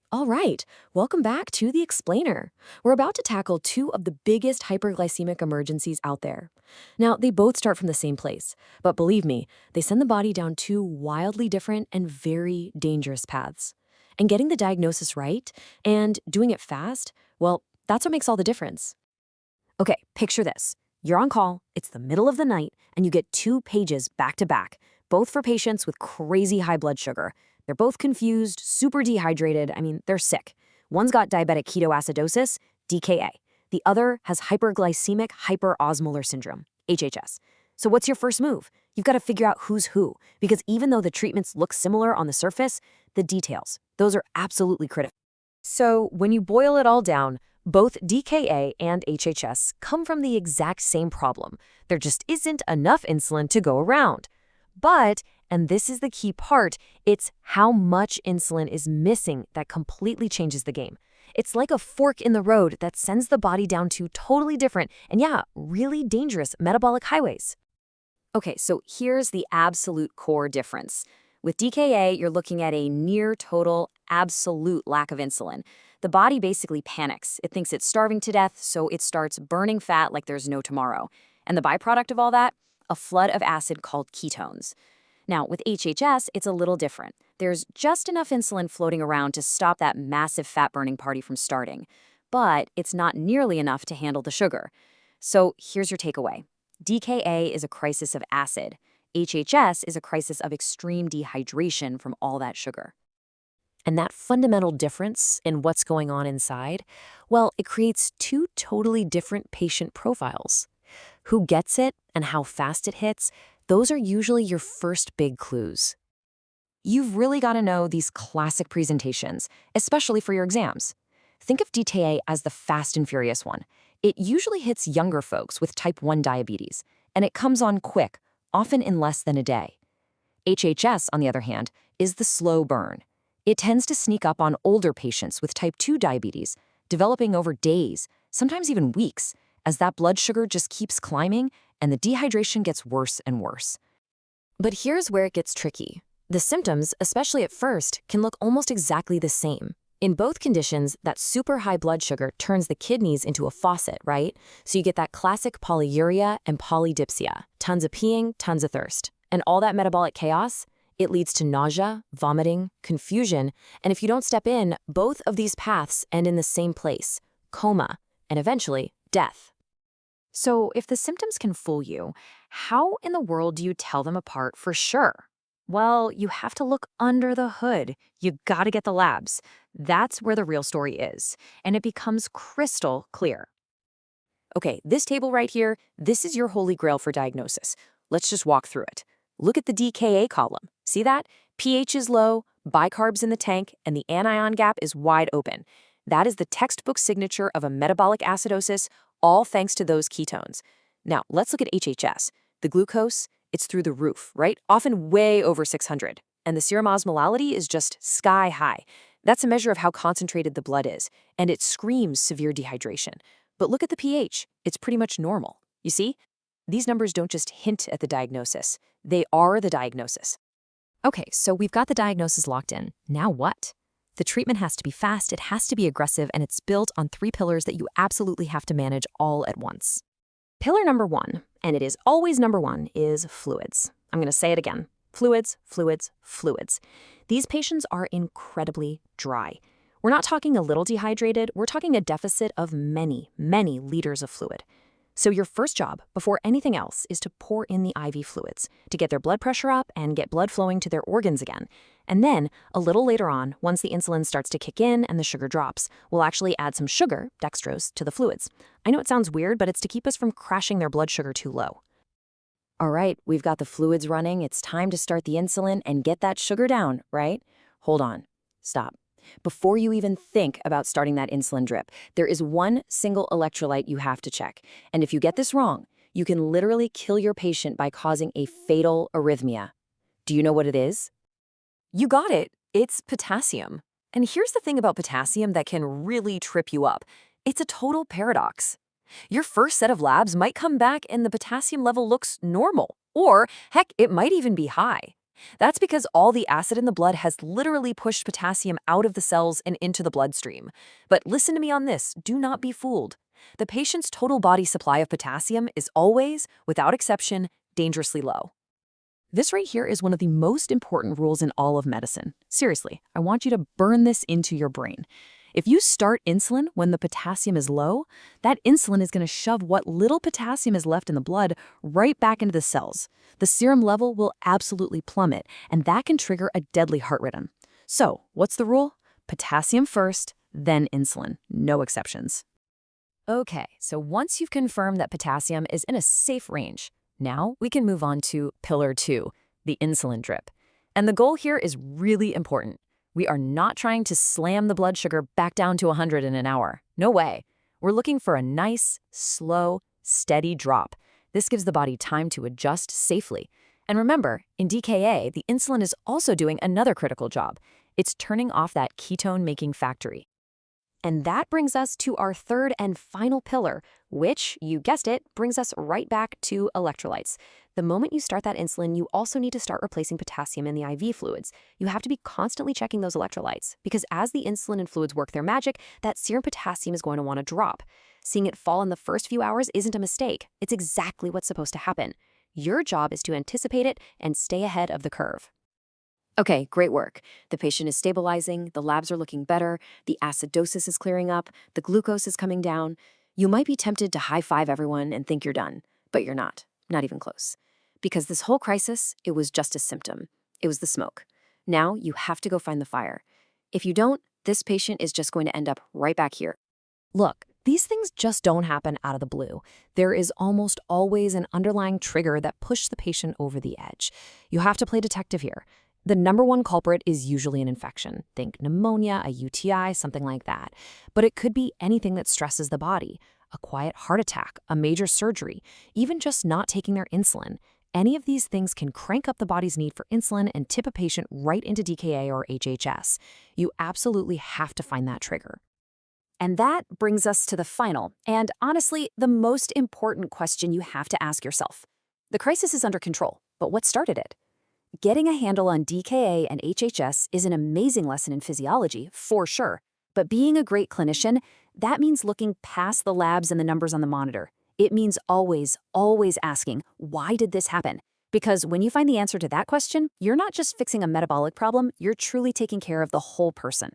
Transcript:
All right, welcome back to The Explainer. We're about to tackle two of the biggest hyperglycemic emergencies out there. Now, they both start from the same place, but believe me, they send the body down two wildly different and very dangerous paths. And getting the diagnosis right and doing it fast, well, that's what makes all the difference. Okay, picture this. You're on call, it's the middle of the night, and you get 2 pages back to back, both for patients with crazy high blood sugar. They're both confused, super dehydrated. I mean, they're sick. One's got diabetic ketoacidosis, DKA. The other has hyperglycemic hyperosmolar syndrome, HHS. So what's your first move? You've got to figure out who's who, because even though the treatments look similar on the surface, the details, those are absolutely critical. So when you boil it all down, both DKA and HHS come from the exact same problem. There just isn't enough insulin to go around. But, and this is the key part, it's how much insulin is missing that completely changes the game. It's like a fork in the road that sends the body down two totally different and yeah, really dangerous metabolic highways. Okay, so here's the absolute core difference. With DKA, you're looking at a near total, absolute lack of insulin. The body basically panics. It thinks it's starving to death, so it starts burning fat like there's no tomorrow. And the byproduct of all that? A flood of acid called ketones. Now, with HHS, it's a little different. There's just enough insulin floating around to stop that massive fat-burning party from starting. But it's not nearly enough to handle the sugar. So here's your takeaway. DKA is a crisis of acid. HHS is a crisis of extreme dehydration from all that sugar. And that fundamental difference in what's going on inside, well, it creates two totally different patient profiles. Who gets it and how fast it hits, those are usually your first big clues. You've really got to know these classic presentations, especially for your exams. Think of DTA as the fast and furious one. It usually hits younger folks with type 1 diabetes, and it comes on quick, often in less than a day. HHS, on the other hand, is the slow burn. It tends to sneak up on older patients with type 2 diabetes, developing over days, sometimes even weeks, as that blood sugar just keeps climbing and the dehydration gets worse and worse. But here's where it gets tricky. The symptoms, especially at first, can look almost exactly the same. In both conditions, that super high blood sugar turns the kidneys into a faucet, right? So you get that classic polyuria and polydipsia, tons of peeing, tons of thirst. And all that metabolic chaos, it leads to nausea, vomiting, confusion, and if you don't step in, both of these paths end in the same place, coma, and eventually, death. So if the symptoms can fool you, how in the world do you tell them apart for sure? Well, you have to look under the hood. You gotta get the labs. That's where the real story is, and it becomes crystal clear. Okay, this table right here, this is your holy grail for diagnosis. Let's just walk through it. Look at the DKA column. See that? pH is low, bicarbs in the tank, and the anion gap is wide open. That is the textbook signature of a metabolic acidosis, all thanks to those ketones. Now, let's look at HHS. The glucose, it's through the roof, right? Often way over 600. And the serum osmolality is just sky high. That's a measure of how concentrated the blood is, and it screams severe dehydration. But look at the pH. It's pretty much normal. You see? These numbers don't just hint at the diagnosis. They are the diagnosis. Okay, so we've got the diagnosis locked in. Now what? The treatment has to be fast, it has to be aggressive, and it's built on 3 pillars that you absolutely have to manage all at once. Pillar number 1, and it is always number 1, is fluids. I'm going to say it again. Fluids, fluids, fluids. These patients are incredibly dry. We're not talking a little dehydrated, we're talking a deficit of many, many liters of fluid. So your first job, before anything else, is to pour in the IV fluids to get their blood pressure up and get blood flowing to their organs again. And then, a little later on, once the insulin starts to kick in and the sugar drops, we'll actually add some sugar, dextrose, to the fluids. I know it sounds weird, but it's to keep us from crashing their blood sugar too low. All right, we've got the fluids running. It's time to start the insulin and get that sugar down, right? Hold on. Stop. Before you even think about starting that insulin drip, there is one single electrolyte you have to check. And if you get this wrong, you can literally kill your patient by causing a fatal arrhythmia. Do you know what it is? You got it. It's potassium. And here's the thing about potassium that can really trip you up. It's a total paradox. Your first set of labs might come back and the potassium level looks normal. Or, heck, it might even be high. That's because all the acid in the blood has literally pushed potassium out of the cells and into the bloodstream. But listen to me on this, do not be fooled. The patient's total body supply of potassium is always, without exception, dangerously low. This right here is one of the most important rules in all of medicine. Seriously, I want you to burn this into your brain. If you start insulin when the potassium is low, that insulin is going to shove what little potassium is left in the blood right back into the cells. The serum level will absolutely plummet, and that can trigger a deadly heart rhythm. So, what's the rule? Potassium first, then insulin. No exceptions. Okay, so once you've confirmed that potassium is in a safe range, now we can move on to pillar 2, the insulin drip. And the goal here is really important. We are not trying to slam the blood sugar back down to 100 in an hour. No way. We're looking for a nice, slow, steady drop. This gives the body time to adjust safely. And remember, in DKA, the insulin is also doing another critical job. It's turning off that ketone-making factory. And that brings us to our third and final pillar, which, you guessed it, brings us right back to electrolytes. The moment you start that insulin, you also need to start replacing potassium in the IV fluids. You have to be constantly checking those electrolytes, because as the insulin and fluids work their magic, that serum potassium is going to want to drop. Seeing it fall in the first few hours isn't a mistake. It's exactly what's supposed to happen. Your job is to anticipate it and stay ahead of the curve. Okay, great work. The patient is stabilizing, the labs are looking better, the acidosis is clearing up, the glucose is coming down. You might be tempted to high-five everyone and think you're done, but you're not even close. Because this whole crisis, it was just a symptom. It was the smoke. Now you have to go find the fire. If you don't, this patient is just going to end up right back here. Look, these things just don't happen out of the blue. There is almost always an underlying trigger that pushed the patient over the edge. You have to play detective here. The number one culprit is usually an infection. Think pneumonia, a UTI, something like that. But it could be anything that stresses the body. A quiet heart attack, a major surgery, even just not taking their insulin. Any of these things can crank up the body's need for insulin and tip a patient right into DKA or HHS. You absolutely have to find that trigger. And that brings us to the final, and honestly, the most important question you have to ask yourself. The crisis is under control, but what started it? Getting a handle on DKA and HHS is an amazing lesson in physiology, for sure. But being a great clinician, that means looking past the labs and the numbers on the monitor. It means always asking, why did this happen? Because when you find the answer to that question, you're not just fixing a metabolic problem, you're truly taking care of the whole person.